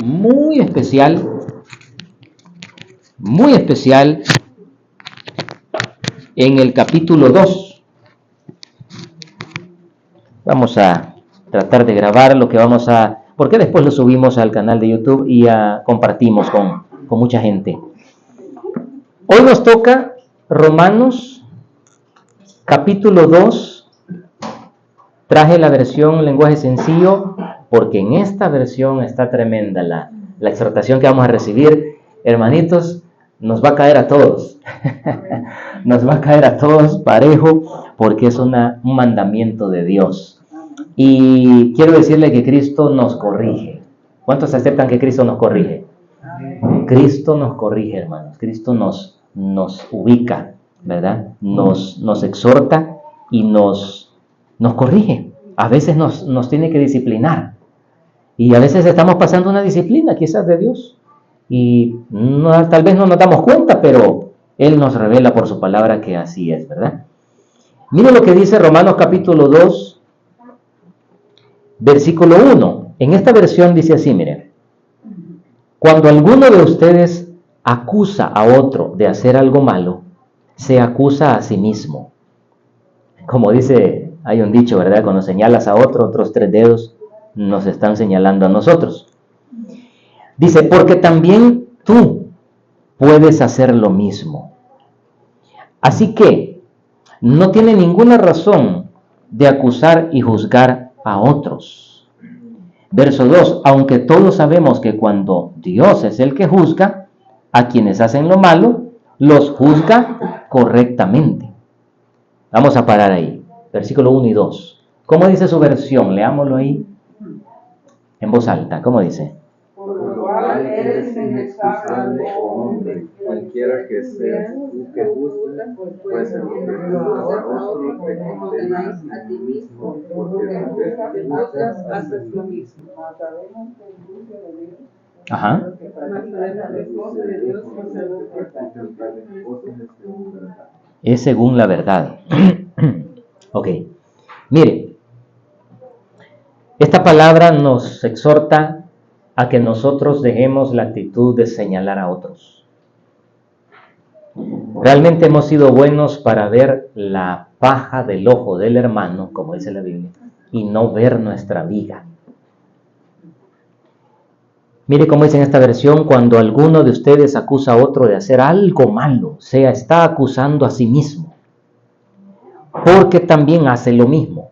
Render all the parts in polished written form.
muy especial, en el capítulo 2. Vamos a tratar de grabar lo que porque después lo subimos al canal de YouTube y compartimos con mucha gente. Hoy nos toca Romanos capítulo 2. Traje la versión lenguaje sencillo porque en esta versión está tremenda la exhortación que vamos a recibir. Hermanitos, nos va a caer a todos. Nos va a caer a todos parejo porque es un mandamiento de Dios. Y quiero decirle que Cristo nos corrige. ¿Cuántos aceptan que Cristo nos corrige? Cristo nos corrige, hermanos. Cristo nos ubica, ¿verdad? Nos exhorta y nos corrige. A veces nos tiene que disciplinar. Y a veces estamos pasando una disciplina, quizás de Dios. Y tal vez no nos damos cuenta, pero Él nos revela por su palabra que así es, ¿verdad? Mire lo que dice Romanos capítulo 2, versículo 1. En esta versión dice así, mire. Cuando alguno de ustedes acusa a otro de hacer algo malo, se acusa a sí mismo. Como dice, hay un dicho, ¿verdad? Cuando señalas a otro, otros 3 dedos nos están señalando a nosotros. Dice, porque también tú puedes hacer lo mismo. Así que no tiene ninguna razón de acusar y juzgar a otros. Verso 2, aunque todos sabemos que cuando Dios es el que juzga, a quienes hacen lo malo, los juzga correctamente. Vamos a parar ahí. Versículo 1 y 2. ¿Cómo dice su versión? Leámoslo ahí en voz alta. ¿Cómo dice? Por lo cual eres inexcusable, hombre, cualquiera que seas, tú que juzgas, pues el que juzgas a otro te condenas a ti mismo, porque tú que juzgas haces lo mismo. Ajá. Es según la verdad. Ok. Mire, esta palabra nos exhorta a que nosotros dejemos la actitud de señalar a otros. Realmente hemos sido buenos para ver la paja del ojo del hermano, como dice la Biblia, y no ver nuestra viga. Mire cómo dice en esta versión, cuando alguno de ustedes acusa a otro de hacer algo malo, está acusando a sí mismo, porque también hace lo mismo.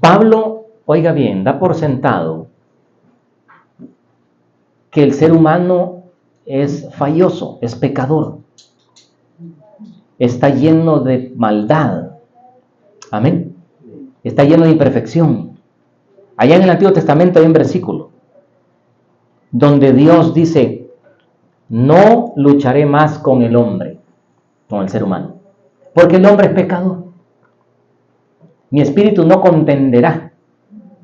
Pablo, oiga bien, da por sentado que el ser humano es falloso, es pecador, está lleno de maldad, amén, está lleno de imperfección. Allá en el Antiguo Testamento hay un versículo donde Dios dice, no lucharé más con el hombre, con el ser humano, porque el hombre es pecador. Mi espíritu no contenderá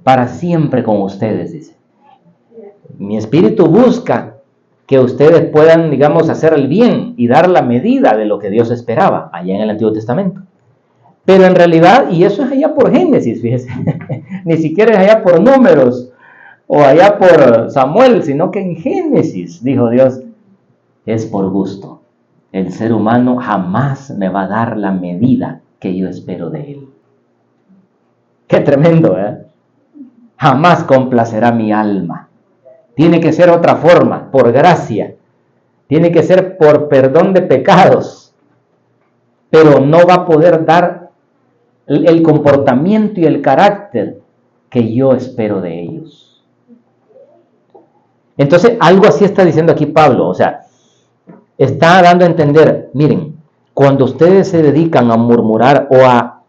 para siempre con ustedes, dice. Mi espíritu busca que ustedes puedan, digamos, hacer el bien y dar la medida de lo que Dios esperaba allá en el Antiguo Testamento. Pero en realidad, y eso es allá por Génesis, fíjese, ni siquiera es allá por Números o allá por Samuel, sino que en Génesis, dijo Dios, es por gusto. El ser humano jamás me va a dar la medida que yo espero de él. Qué tremendo, ¿eh? Jamás complacerá mi alma. Tiene que ser otra forma, por gracia. Tiene que ser por perdón de pecados. Pero no va a poder dar el comportamiento y el carácter que yo espero de ellos. Entonces, algo así está diciendo aquí Pablo. O sea, está dando a entender, miren, cuando ustedes se dedican a murmurar o a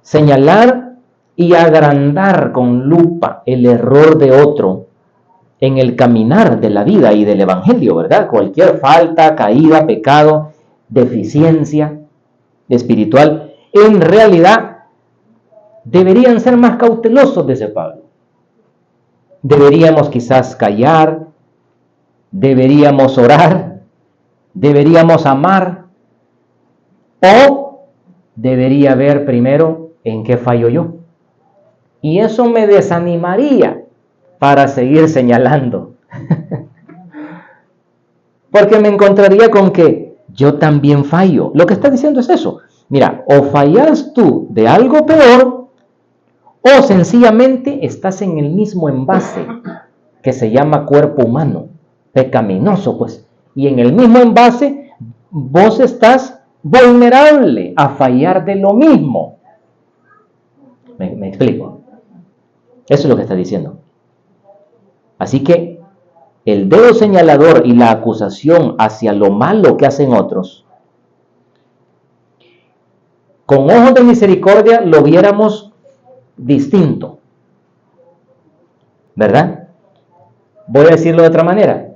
señalar y agrandar con lupa el error de otro en el caminar de la vida y del evangelio, ¿verdad? Cualquier falta, caída, pecado, deficiencia espiritual, en realidad deberían ser más cautelosos, dice Pablo. Deberíamos quizás callar, deberíamos orar, deberíamos amar, o debería ver primero en qué fallo yo. Y eso me desanimaría para seguir señalando. Porque me encontraría con que yo también fallo. Lo que está diciendo es eso. Mira, o fallas tú de algo peor, o sencillamente estás en el mismo envase que se llama cuerpo humano, pecaminoso, pues. Y en el mismo envase vos estás vulnerable a fallar de lo mismo. ¿Me explico? Eso es lo que está diciendo. Así que el dedo señalador y la acusación hacia lo malo que hacen otros, con ojos de misericordia lo viéramos distinto, ¿verdad? Voy a decirlo de otra manera.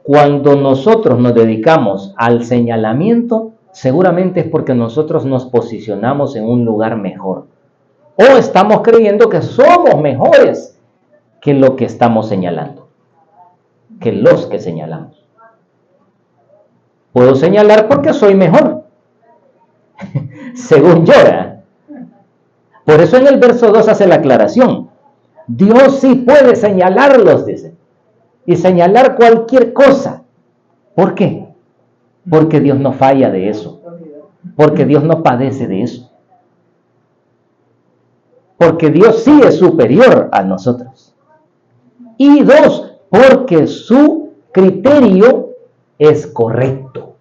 Cuando nosotros nos dedicamos al señalamiento, seguramente es porque nosotros nos posicionamos en un lugar mejor. O estamos creyendo que somos mejores que lo que estamos señalando, que los que señalamos. Puedo señalar porque soy mejor, según yo. Por eso en el verso 2 hace la aclaración. Dios sí puede señalarlos, dice, y señalar cualquier cosa. ¿Por qué? Porque Dios no falla de eso, porque Dios no padece de eso, porque Dios sí es superior a nosotros. Y dos, porque su criterio es correcto.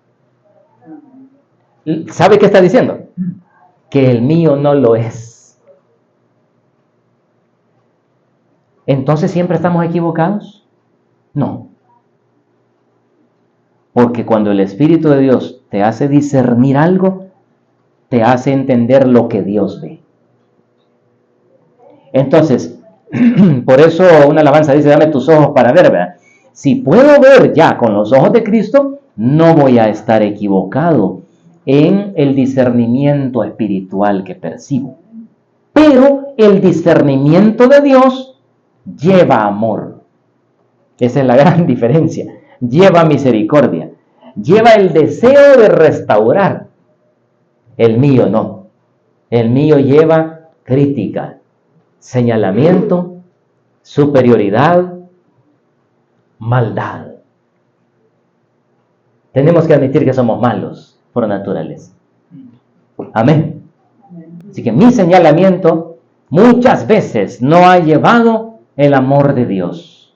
¿Sabe qué está diciendo? Que el mío no lo es. ¿Entonces siempre estamos equivocados? No. Porque cuando el Espíritu de Dios te hace discernir algo, te hace entender lo que Dios ve. Entonces, por eso una alabanza dice, dame tus ojos para ver, ¿verdad? Si puedo ver ya con los ojos de Cristo, no voy a estar equivocado en el discernimiento espiritual que percibo. Pero el discernimiento de Dios lleva amor. Esa es la gran diferencia. Lleva misericordia. Lleva el deseo de restaurar. El mío no. El mío lleva crítica, señalamiento, superioridad, maldad. Tenemos que admitir que somos malos por naturaleza. Amén. Así que mi señalamiento muchas veces no ha llevado el amor de Dios.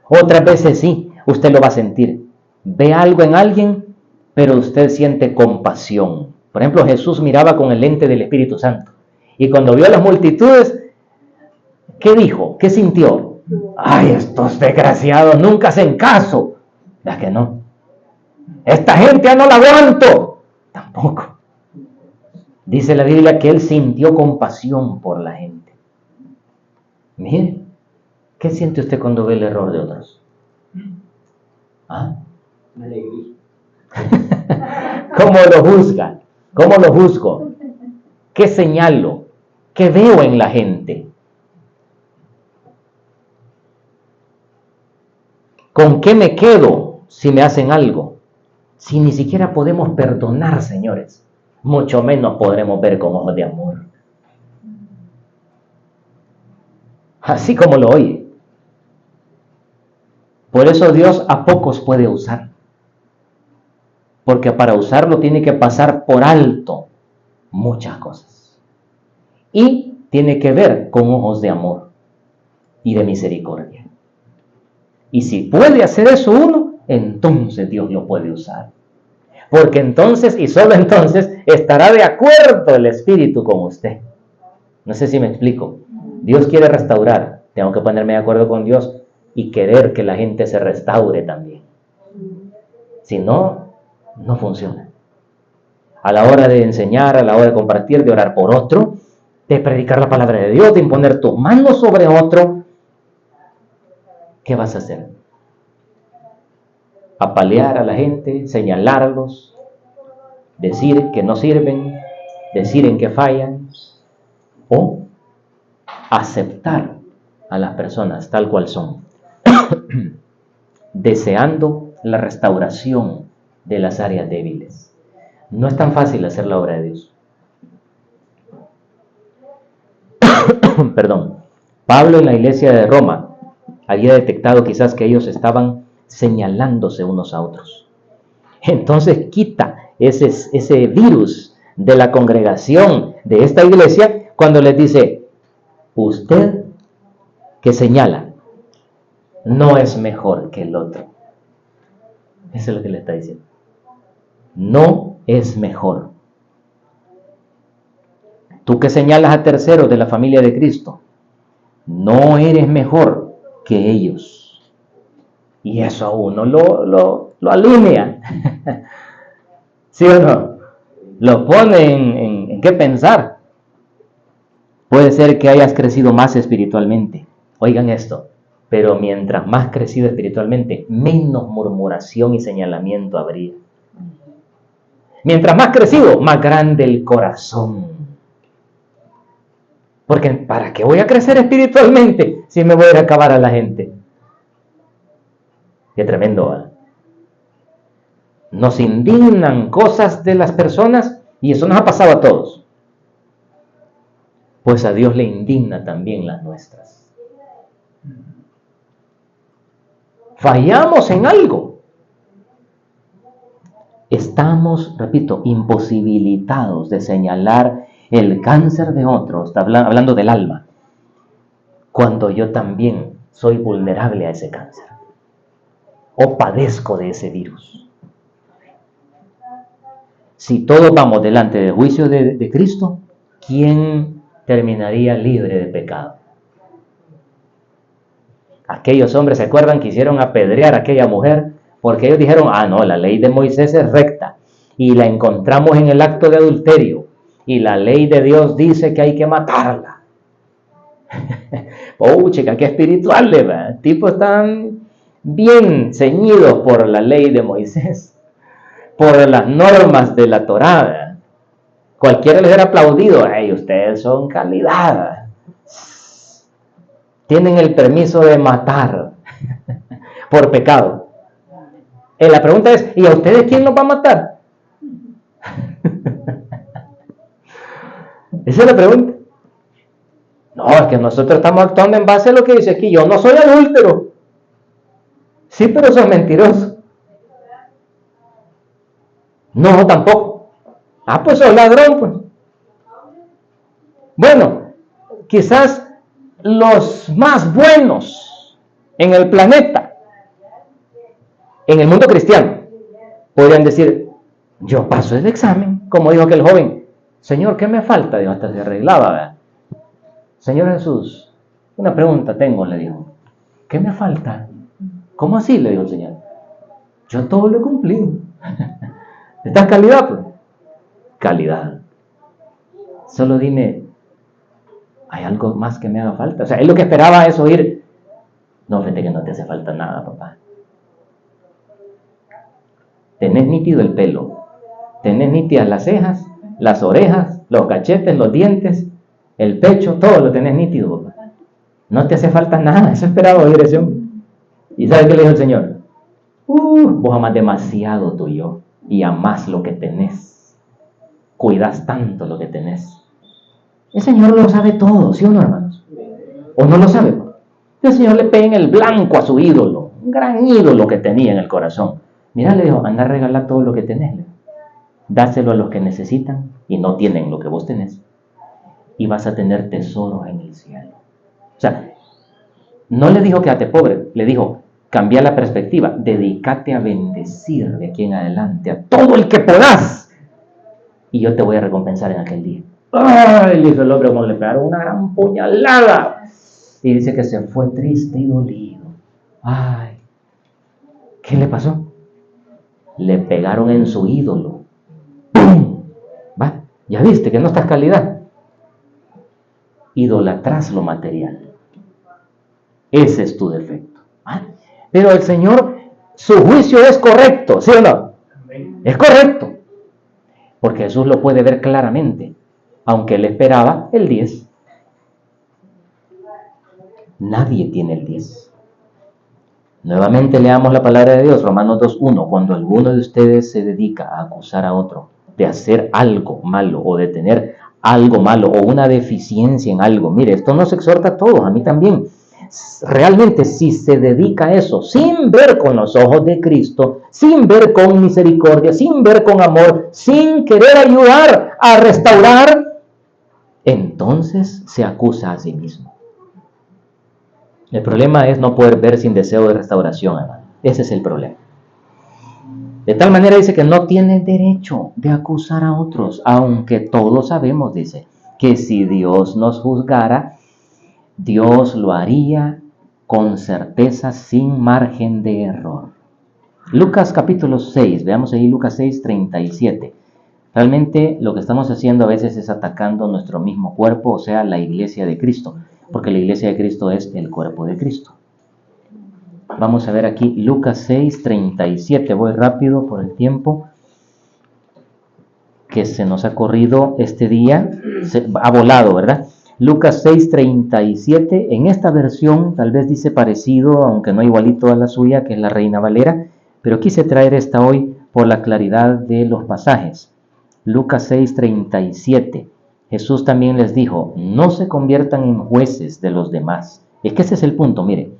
Otras veces sí, usted lo va a sentir. Ve algo en alguien, pero usted siente compasión. Por ejemplo, Jesús miraba con el lente del Espíritu Santo. Y cuando vio a las multitudes, ¿qué dijo? ¿Qué sintió? ¡Ay, estos desgraciados nunca hacen caso! ¿Verdad que no? ¡Esta gente ya no la aguanto! Tampoco. Dice la Biblia que él sintió compasión por la gente. Mire, ¿qué siente usted cuando ve el error de otros? ¿Ah? Alegría. ¿Cómo lo juzga? ¿Cómo lo juzgo? ¿Qué señalo? ¿Qué veo en la gente? ¿Con qué me quedo si me hacen algo? Si ni siquiera podemos perdonar, señores, mucho menos podremos ver con ojos de amor. Así como lo oye. Por eso Dios a pocos puede usar. Porque para usarlo tiene que pasar por alto muchas cosas. Y tiene que ver con ojos de amor y de misericordia. Y si puede hacer eso uno, entonces Dios lo puede usar. Porque entonces, y solo entonces, estará de acuerdo el Espíritu con usted. No sé si me explico. Dios quiere restaurar. Tengo que ponerme de acuerdo con Dios y querer que la gente se restaure también. Si no, no funciona. A la hora de enseñar, a la hora de compartir, de orar por otro, de predicar la palabra de Dios, de imponer tus manos sobre otro, ¿qué vas a hacer? Apalear a la gente, señalarlos, decir que no sirven, decir en qué fallan, o aceptar a las personas tal cual son, deseando la restauración de las áreas débiles. No es tan fácil hacer la obra de Dios. Perdón. Pablo en la iglesia de Roma había detectado quizás que ellos estaban señalándose unos a otros. Entonces quita ese virus de la congregación de esta iglesia cuando les dice, usted que señala no es mejor que el otro. Eso es lo que le está diciendo. No es mejor. Tú que señalas a terceros de la familia de Cristo, no eres mejor que ellos. Y eso a uno lo alinea. ¿Sí o no? Lo pone en qué pensar. Puede ser que hayas crecido más espiritualmente. Oigan esto. Pero mientras más crecido espiritualmente, menos murmuración y señalamiento habría. Mientras más crecido, más grande el corazón. Porque ¿para qué voy a crecer espiritualmente si me voy a ir a acabar a la gente? Qué tremendo, ¿verdad? Nos indignan cosas de las personas y eso nos ha pasado a todos. Pues a Dios le indigna también las nuestras. Fallamos en algo. Estamos, repito, imposibilitados de señalar el cáncer de otros, está hablando del alma, cuando yo también soy vulnerable a ese cáncer o padezco de ese virus. Si todos vamos delante del juicio de Cristo, ¿quién terminaría libre de pecado? Aquellos hombres, ¿se acuerdan? Quisieron apedrear a aquella mujer porque ellos dijeron, no, la ley de Moisés es recta y la encontramos en el acto de adulterio y la ley de Dios dice que hay que matarla. Chica, qué espiritual, ¿verdad? Tipos están bien ceñidos por la ley de Moisés, por las normas de la Torá, ¿verdad? Cualquiera les hubiera aplaudido, ustedes son calidad, ¿verdad? Tienen el permiso de matar por pecado. La pregunta es, ¿y a ustedes quién los va a matar? Esa es la pregunta. No, es que nosotros estamos actuando en base a lo que dice aquí. Yo no soy adúltero. Sí, pero sos mentiroso. No, tampoco. Pues sos ladrón, pues. Bueno, quizás los más buenos en el planeta, en el mundo cristiano, podrían decir, yo paso el examen, como dijo aquel joven. Señor, ¿qué me falta? Dijo, hasta se arreglaba, ¿verdad? Señor Jesús, una pregunta tengo, le dijo. ¿Qué me falta? ¿Cómo así? Le dijo el Señor. Yo todo lo he cumplido. ¿Estás calidad? Pues? Calidad. Solo dime, ¿hay algo más que me haga falta? O sea, él lo que esperaba es oír, no, fíjate que no te hace falta nada, papá. Tenés nítido el pelo, tenés nítidas las cejas, las orejas, los cachetes, los dientes, el pecho, todo lo tenés nítido, papá. No te hace falta nada, eso esperaba oír ese hombre. ¿Y sabes qué le dijo el Señor? Vos amás demasiado tú y yo, y amás lo que tenés. Cuidas tanto lo que tenés. El Señor lo sabe todo, ¿sí o no, hermanos? ¿O no lo sabe? El Señor le pega en el blanco a su ídolo, un gran ídolo que tenía en el corazón. Mira, le dijo, anda a regalar todo lo que tenés. Dáselo a los que necesitan y no tienen lo que vos tenés. Y vas a tener tesoros en el cielo. O sea, no le dijo quédate pobre, le dijo, cambia la perspectiva, dedícate a bendecir de aquí en adelante a todo el que podás. Y yo te voy a recompensar en aquel día. ¡Ay! Le hizo el hombre como le pegaron una gran puñalada. Y dice que se fue triste y dolido. ¡Ay! ¿Qué le pasó? Le pegaron en su ídolo. ¡Pum! ¿Va? Ya viste que no estás calidad. Idolatras lo material. Ese es tu defecto. ¿Va? Pero el Señor, su juicio es correcto, ¿sí o no? Es correcto. Porque Jesús lo puede ver claramente. Aunque él esperaba el 10. Nadie tiene el 10. Nuevamente leamos la palabra de Dios, Romanos 2:1. Cuando alguno de ustedes se dedica a acusar a otro de hacer algo malo o de tener algo malo o una deficiencia en algo. Mire, esto nos exhorta a todos, a mí también. Realmente, si se dedica a eso sin ver con los ojos de Cristo, sin ver con misericordia, sin ver con amor, sin querer ayudar a restaurar, entonces se acusa a sí mismo. El problema es no poder ver sin deseo de restauración, hermano. Ese es el problema. De tal manera dice que no tiene derecho de acusar a otros, aunque todos sabemos, dice, que si Dios nos juzgara, Dios lo haría con certeza sin margen de error. Lucas capítulo 6, veamos ahí Lucas 6, 37. Realmente lo que estamos haciendo a veces es atacando nuestro mismo cuerpo, o sea, la iglesia de Cristo, porque la iglesia de Cristo es el cuerpo de Cristo. Vamos a ver aquí Lucas 6, 37. Voy rápido por el tiempo que se nos ha corrido este día. Ha volado, ¿verdad? Lucas 6, 37. En esta versión tal vez dice parecido, aunque no igualito a la suya, que es la Reina Valera, pero quise traer esta hoy por la claridad de los pasajes. Lucas 6, 37. Jesús también les dijo, no se conviertan en jueces de los demás. Es que ese es el punto, mire.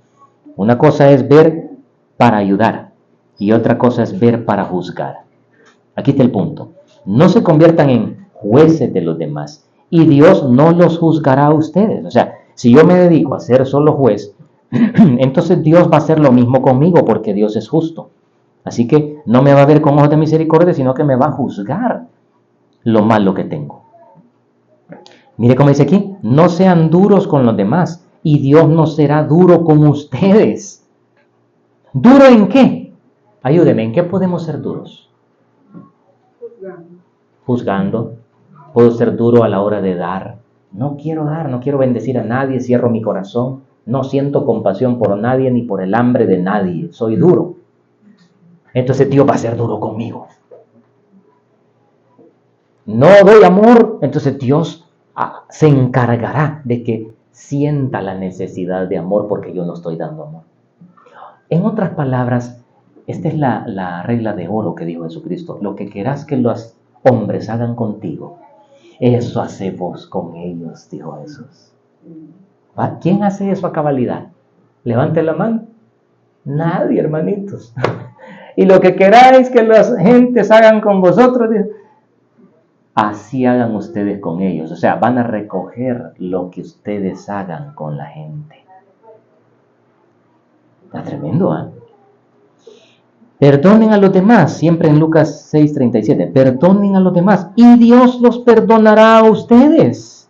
Una cosa es ver para ayudar y otra cosa es ver para juzgar. Aquí está el punto. No se conviertan en jueces de los demás y Dios no los juzgará a ustedes. O sea, si yo me dedico a ser solo juez, entonces Dios va a hacer lo mismo conmigo porque Dios es justo. Así que no me va a ver con ojos de misericordia, sino que me va a juzgar lo malo que tengo. Mire cómo dice aquí, no sean duros con los demás y Dios no será duro con ustedes. ¿Duro en qué? Ayúdeme, ¿en qué podemos ser duros? Juzgando. Puedo ser duro a la hora de dar. No quiero dar, no quiero bendecir a nadie, cierro mi corazón. No siento compasión por nadie ni por el hambre de nadie. Soy duro. Entonces Dios va a ser duro conmigo. No doy amor, entonces Dios se encargará de que sienta la necesidad de amor porque yo no estoy dando amor. En otras palabras, esta es la regla de oro que dijo Jesucristo. Lo que querás que los hombres hagan contigo, eso hace vos con ellos, dijo Jesús. ¿Va? ¿Quién hace eso a cabalidad? Levante la mano. Nadie, hermanitos. Y lo que queráis que las gentes hagan con vosotros, así hagan ustedes con ellos. O sea, van a recoger lo que ustedes hagan con la gente. Está tremendo, ¿eh? Perdonen a los demás, siempre en Lucas 6:37. Perdonen a los demás y Dios los perdonará a ustedes.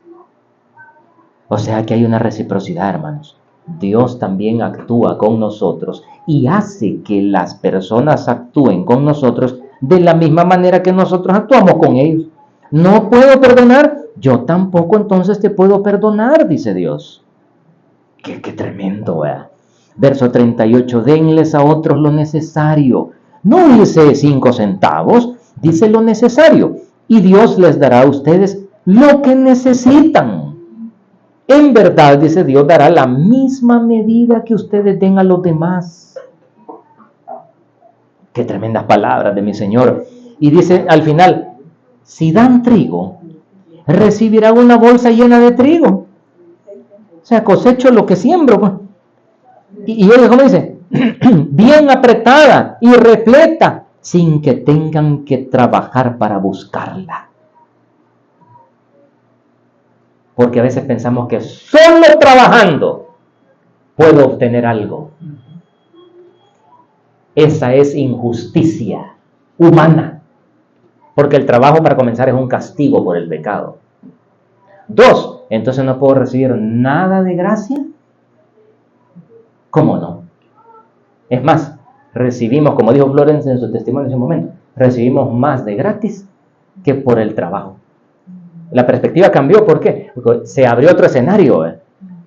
O sea que hay una reciprocidad, hermanos. Dios también actúa con nosotros y hace que las personas actúen con nosotros de la misma manera que nosotros actuamos con ellos. No puedo perdonar, yo tampoco entonces te puedo perdonar, dice Dios. Qué tremendo, ¿verdad? Verso 38, denles a otros lo necesario. No dice 5 centavos, dice lo necesario. Y Dios les dará a ustedes lo que necesitan. En verdad, dice Dios, dará la misma medida que ustedes den a los demás. Qué tremendas palabras de mi Señor. Y dice al final, si dan trigo, recibirán una bolsa llena de trigo. O sea, cosecho lo que siembro, pues. Y ellos, ¿cómo dice? Bien apretada y repleta, sin que tengan que trabajar para buscarla. Porque a veces pensamos que solo trabajando puedo obtener algo. Esa es injusticia humana. Porque el trabajo, para comenzar, es un castigo por el pecado. 2, entonces no puedo recibir nada de gracia. ¿Cómo no? Es más, recibimos, como dijo Florence en su testimonio en ese momento, recibimos más de gratis que por el trabajo. La perspectiva cambió, ¿por qué? Porque se abrió otro escenario,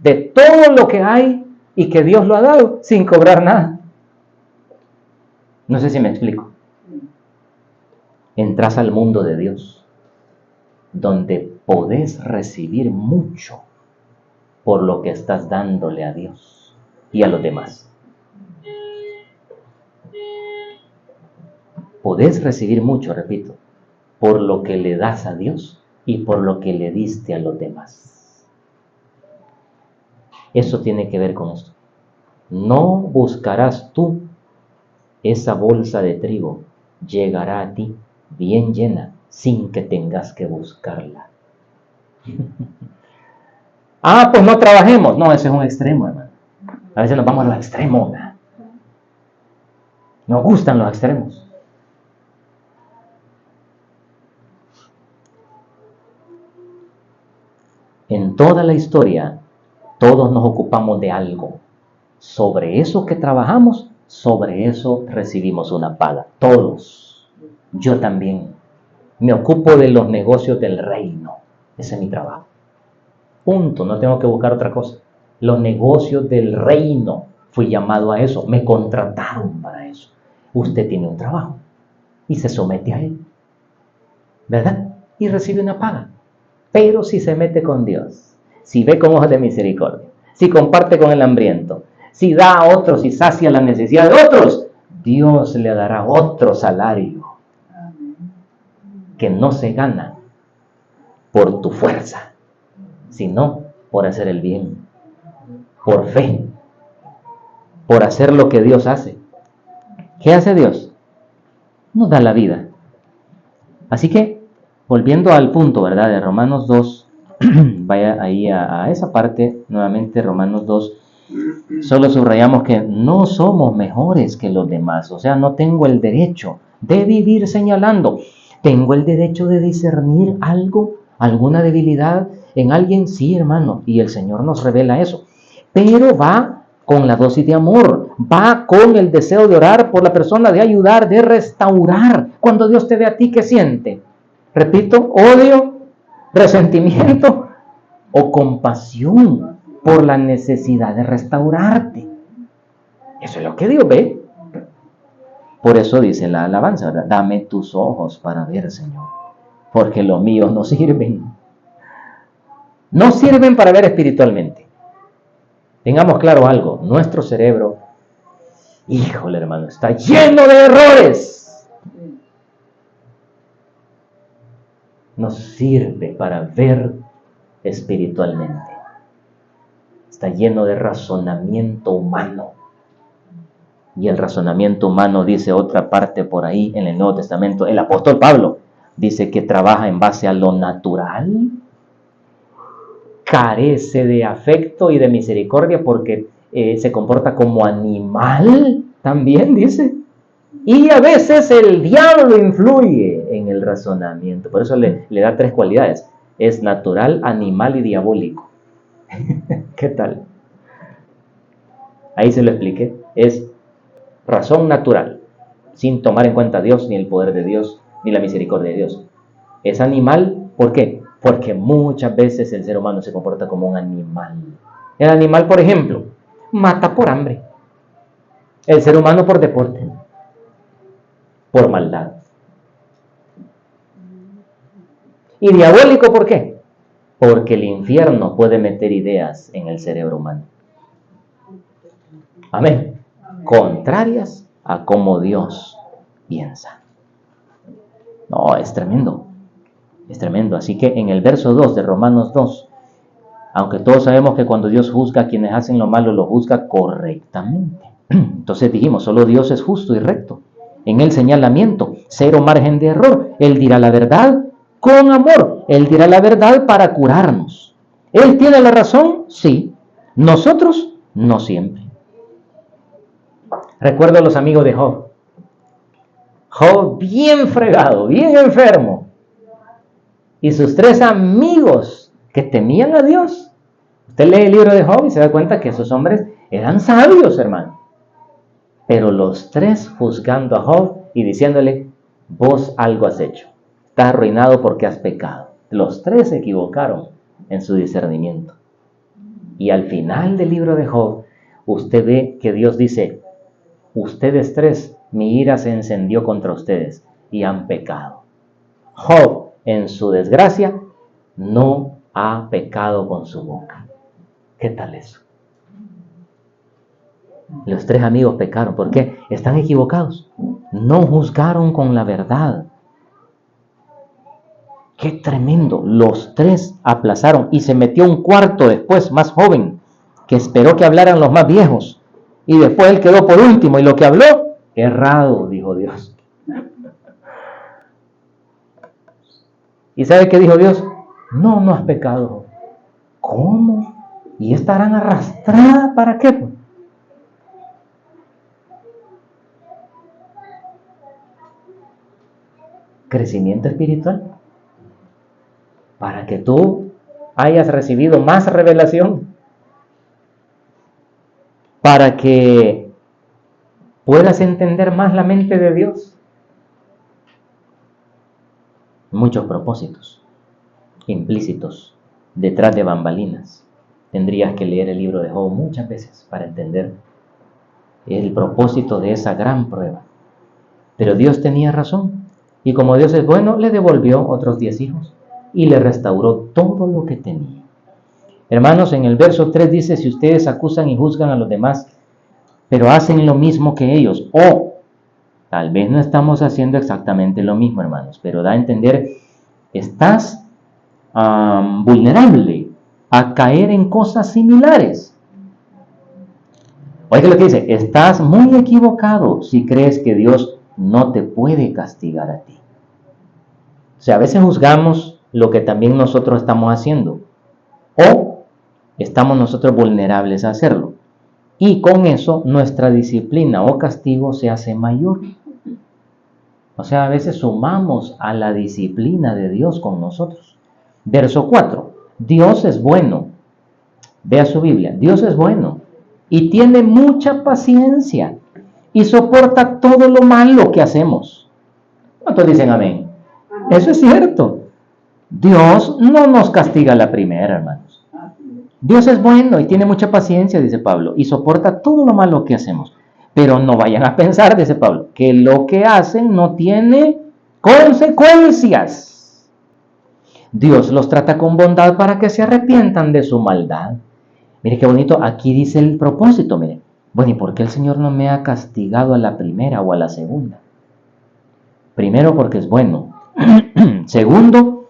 de todo lo que hay y que Dios lo ha dado sin cobrar nada. No sé si me explico. Entras al mundo de Dios, donde podés recibir mucho por lo que estás dándole a Dios y a los demás. Podés recibir mucho, repito, por lo que le das a Dios y por lo que le diste a los demás. Eso tiene que ver con esto. No buscarás tú esa bolsa de trigo, llegará a ti bien llena sin que tengas que buscarla. Pues no trabajemos. No, ese es un extremo, hermano. A veces nos vamos a los extremos, ¿verdad? Nos gustan los extremos. En toda la historia, todos nos ocupamos de algo. Sobre eso que trabajamos, sobre eso recibimos una paga. Todos. Yo también. Me ocupo de los negocios del reino. Ese es mi trabajo. Punto. No tengo que buscar otra cosa. Los negocios del reino. Fui llamado a eso. Me contrataron para eso. Usted tiene un trabajo y se somete a él, ¿verdad? Y recibe una paga. Pero si se mete con Dios, si ve con ojos de misericordia, si comparte con el hambriento, si da a otros y sacia la necesidad de otros, Dios le dará otro salario que no se gana por tu fuerza, sino por hacer el bien, por fe, por hacer lo que Dios hace. ¿Qué hace Dios? Nos da la vida. Así que, volviendo al punto, ¿verdad? De Romanos 2, vaya ahí a esa parte, nuevamente Romanos 2, solo subrayamos que no somos mejores que los demás, o sea, no tengo el derecho de vivir señalando, tengo el derecho de discernir algo, alguna debilidad en alguien, sí, hermano, y el Señor nos revela eso, pero va con la dosis de amor, va con el deseo de orar por la persona, de ayudar, de restaurar. Cuando Dios te ve a ti, ¿qué siente? Repito, odio, resentimiento o compasión por la necesidad de restaurarte. Eso es lo que Dios ve. Por eso dice la alabanza, ¿verdad? Dame tus ojos para ver, Señor, porque los míos no sirven. No sirven para ver espiritualmente. Tengamos claro algo, nuestro cerebro, híjole hermano, está lleno de errores. No sirve para ver espiritualmente. Está lleno de razonamiento humano. Y el razonamiento humano, dice otra parte por ahí en el Nuevo Testamento, el apóstol Pablo dice que trabaja en base a lo natural, carece de afecto y de misericordia porque se comporta como animal, también dice. Y a veces el diablo influye en el razonamiento. Por eso le da 3 cualidades. Es natural, animal y diabólico. ¿Qué tal? Ahí se lo expliqué. Es razón natural, sin tomar en cuenta a Dios, ni el poder de Dios, ni la misericordia de Dios. Es animal, ¿por qué? Porque muchas veces el ser humano se comporta como un animal. El animal, por ejemplo, mata por hambre. El ser humano por deporte, por maldad. ¿Y diabólico por qué? Porque el infierno puede meter ideas en el cerebro humano. Amén. Contrarias a cómo Dios piensa. No, es tremendo. Es tremendo. Así que en el verso 2 de Romanos 2, aunque todos sabemos que cuando Dios juzga a quienes hacen lo malo, lo juzga correctamente. Entonces dijimos, solo Dios es justo y recto. En el señalamiento, 0 margen de error. Él dirá la verdad con amor. Él dirá la verdad para curarnos. ¿Él tiene la razón? Sí. Nosotros, no siempre. Recuerdo a los amigos de Job. Job bien fregado, bien enfermo. Y sus 3 amigos que temían a Dios. Usted lee el libro de Job y se da cuenta que esos hombres eran sabios, hermano. Pero los 3 juzgando a Job y diciéndole, vos algo has hecho. Estás arruinado porque has pecado. Los 3 se equivocaron en su discernimiento. Y al final del libro de Job, usted ve que Dios dice, ustedes 3, mi ira se encendió contra ustedes y han pecado. Job, en su desgracia, no ha pecado con su boca. ¿Qué tal eso? Los 3 amigos pecaron. ¿Por qué? Están equivocados. No juzgaron con la verdad. Qué tremendo. Los tres aplazaron y se metió un cuarto después, más joven, que esperó que hablaran los más viejos. Y después él quedó por último y lo que habló, errado, dijo Dios. ¿Y sabe qué dijo Dios? No, no has pecado. ¿Cómo? ¿Y estarán arrastradas para qué? Crecimiento espiritual. Para que tú hayas recibido más revelación. Para que puedas entender más la mente de Dios. Muchos propósitos implícitos detrás de bambalinas. Tendrías que leer el libro de Job muchas veces para entender el propósito de esa gran prueba. Pero Dios tenía razón. Y como Dios es bueno, le devolvió otros 10 hijos y le restauró todo lo que tenía. Hermanos, en el verso 3 dice, si ustedes acusan y juzgan a los demás, pero hacen lo mismo que ellos, o tal vez no estamos haciendo exactamente lo mismo, hermanos, pero da a entender, estás vulnerable a caer en cosas similares. Oiga lo que dice, estás muy equivocado si crees que Dios no te puede castigar a ti. O sea, a veces juzgamos lo que también nosotros estamos haciendo, o estamos nosotros vulnerables a hacerlo. Y con eso nuestra disciplina o castigo se hace mayor. O sea, a veces sumamos a la disciplina de Dios con nosotros. Verso 4. Dios es bueno. Vea su Biblia. Dios es bueno y tiene mucha paciencia y soporta todo lo malo que hacemos. ¿Cuántos dicen amén? Eso es cierto. Dios no nos castiga a la primera, hermanos. Dios es bueno y tiene mucha paciencia, dice Pablo, y soporta todo lo malo que hacemos. Pero no vayan a pensar, dice Pablo, que lo que hacen no tiene consecuencias. Dios los trata con bondad para que se arrepientan de su maldad. Mire qué bonito, aquí dice el propósito, mire. Bueno, ¿y por qué el Señor no me ha castigado a la primera o a la segunda? Primero, porque es bueno. Segundo,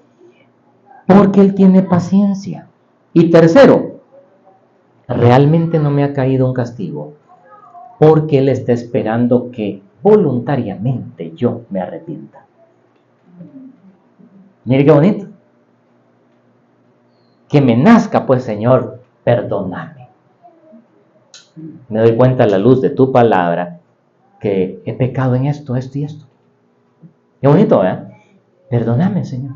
porque Él tiene paciencia. Y tercero, realmente no me ha caído un castigo porque Él está esperando que voluntariamente yo me arrepienta. Mire qué bonito. Que me nazca, pues, Señor, perdóname. Me doy cuenta a la luz de tu palabra que he pecado en esto, esto y esto. Qué bonito, ¿eh? Perdóname, Señor.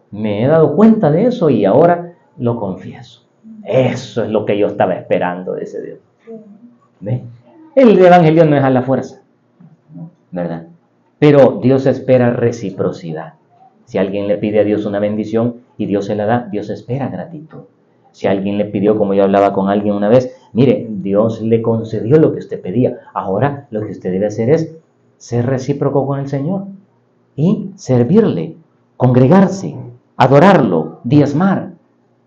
Me he dado cuenta de eso y ahora lo confieso. Eso es lo que yo estaba esperando de ese Dios. ¿Ve? El evangelio no es a la fuerza, ¿verdad? Pero Dios espera reciprocidad. Si alguien le pide a Dios una bendición y Dios se la da, Dios espera gratitud. Si alguien le pidió, como yo hablaba con alguien una vez, mire, Dios le concedió lo que usted pedía. Ahora lo que usted debe hacer es ser recíproco con el Señor y servirle, congregarse, adorarlo, diezmar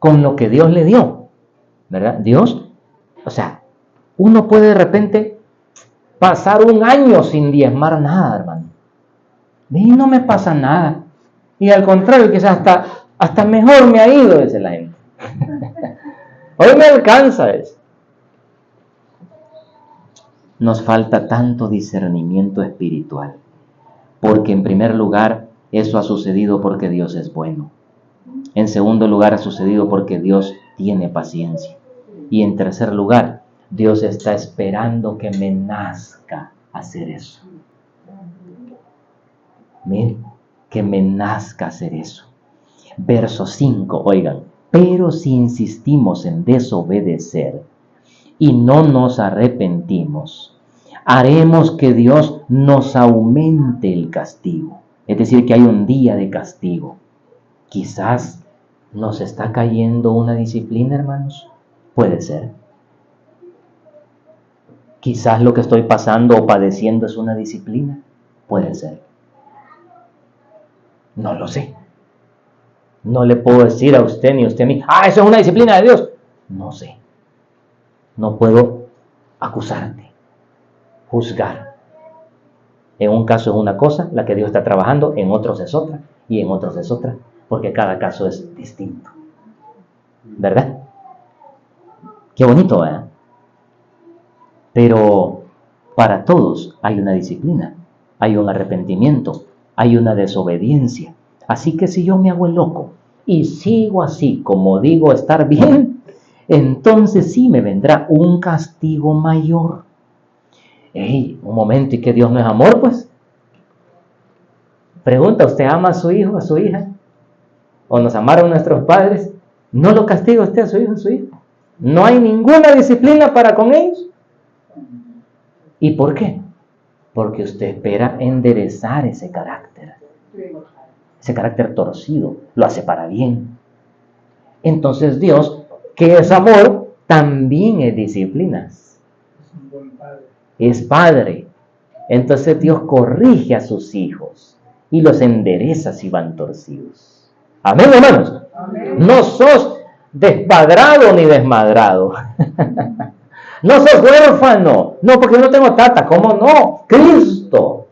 con lo que Dios le dio, ¿verdad? Dios, o sea, uno puede de repente pasar un año sin diezmar nada, hermano. Y no me pasa nada. Y al contrario, quizás hasta mejor me ha ido, dice la gente. Hoy me alcanza eso. Nos falta tanto discernimiento espiritual, porque en primer lugar, eso ha sucedido porque Dios es bueno. En segundo lugar, ha sucedido porque Dios tiene paciencia. Y en tercer lugar, Dios está esperando que me nazca hacer eso. Miren, que me nazca hacer eso. Verso 5, oigan, pero si insistimos en desobedecer y no nos arrepentimos, haremos que Dios nos aumente el castigo. Es decir, que hay un día de castigo. Quizás nos está cayendo una disciplina, hermanos. Puede ser. Quizás lo que estoy pasando o padeciendo es una disciplina. Puede ser. No lo sé. No le puedo decir a usted ni a usted a mí, eso es una disciplina de Dios. No sé. No puedo acusarte, juzgar. En un caso es una cosa, la que Dios está trabajando, en otros es otra, y en otros es otra. porque cada caso es distinto. ¿Verdad? Qué bonito, ¿verdad? Pero para todos hay una disciplina, hay un arrepentimiento, hay una desobediencia. Así que si yo me hago el loco y sigo así como digo estar bien, entonces sí me vendrá un castigo mayor. Ey, un momento, ¿y que Dios no es amor, pues? Pregunta, ¿usted ama a su hijo, a su hija? ¿O nos amaron nuestros padres? ¿No lo castiga usted a su hijo, a su hija? ¿No hay ninguna disciplina para con ellos? ¿Y por qué? Porque usted espera enderezar ese carácter torcido, lo hace para bien. Entonces Dios, que es amor, también es disciplinas. Es padre. Entonces Dios corrige a sus hijos y los endereza si van torcidos. Amén, hermanos. Amén. No sos despadrado ni desmadrado. No sos huérfano. No, porque no tengo tata. ¿Cómo no? Cristo.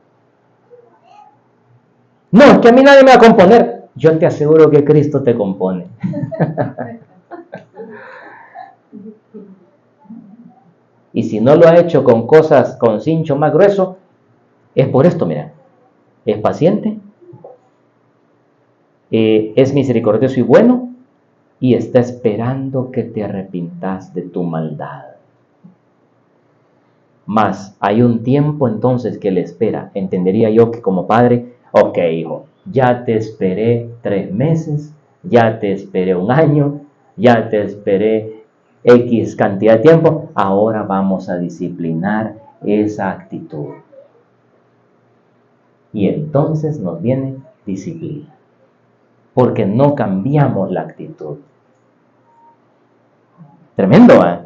No, es que a mí nadie me va a componer. Yo te aseguro que Cristo te compone. Y si no lo ha hecho con cosas, con cincho más grueso, es por esto, mira. Es paciente, es misericordioso y bueno, y está esperando que te arrepintas de tu maldad. Mas hay un tiempo entonces que le espera. Entendería yo que como padre, ok, hijo, ya te esperé 3 meses, ya te esperé 1 año, ya te esperé X cantidad de tiempo, ahora vamos a disciplinar esa actitud. Y entonces nos viene disciplina, porque no cambiamos la actitud. Tremendo, ¿eh?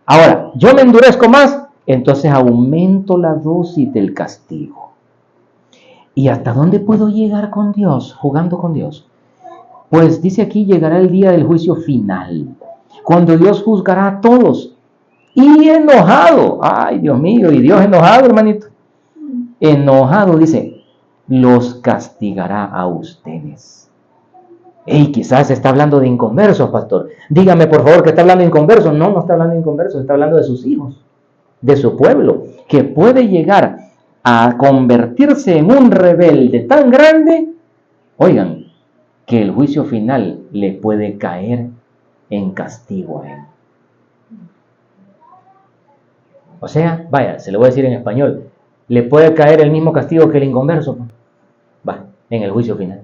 Ahora, yo me endurezco más, entonces aumento la dosis del castigo. ¿Y hasta dónde puedo llegar con Dios, jugando con Dios? Pues dice aquí, llegará el día del juicio final, cuando Dios juzgará a todos. Y enojado, ay Dios mío, y Dios enojado, hermanito. Enojado, dice, los castigará a ustedes. Ey, quizás está hablando de inconversos, pastor. Dígame por favor que está hablando de inconversos. No, no está hablando de inconversos, está hablando de sus hijos, de su pueblo, que puede llegar a convertirse en un rebelde tan grande, oigan, que el juicio final le puede caer en castigo a él. O sea, vaya, se lo voy a decir en español, le puede caer el mismo castigo que el inconverso. Va, en el juicio final.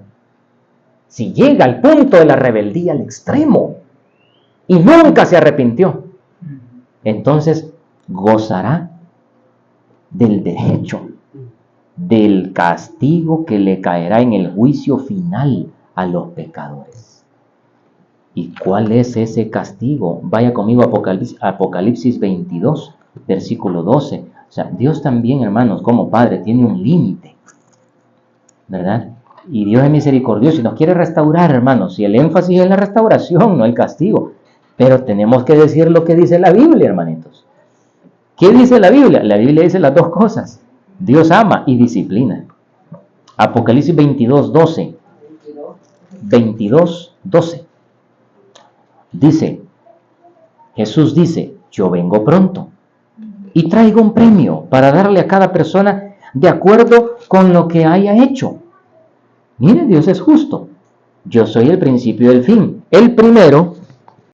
Si llega al punto de la rebeldía al extremo y nunca se arrepintió, entonces gozará del derecho, del castigo que le caerá en el juicio final a los pecadores. ¿Y cuál es ese castigo? Vaya conmigo a Apocalipsis 22, versículo 12. O sea, Dios también, hermanos, como Padre, tiene un límite, ¿verdad? Y Dios es misericordioso y nos quiere restaurar, hermanos. Y el énfasis es la restauración, no el castigo. Pero tenemos que decir lo que dice la Biblia, hermanitos. ¿Qué dice la Biblia? La Biblia dice las dos cosas. Dios ama y disciplina. Apocalipsis 22, 12. 22, 12. Dice, Jesús dice, yo vengo pronto y traigo un premio para darle a cada persona de acuerdo con lo que haya hecho. Mire, Dios es justo. Yo soy el principio y el fin, el primero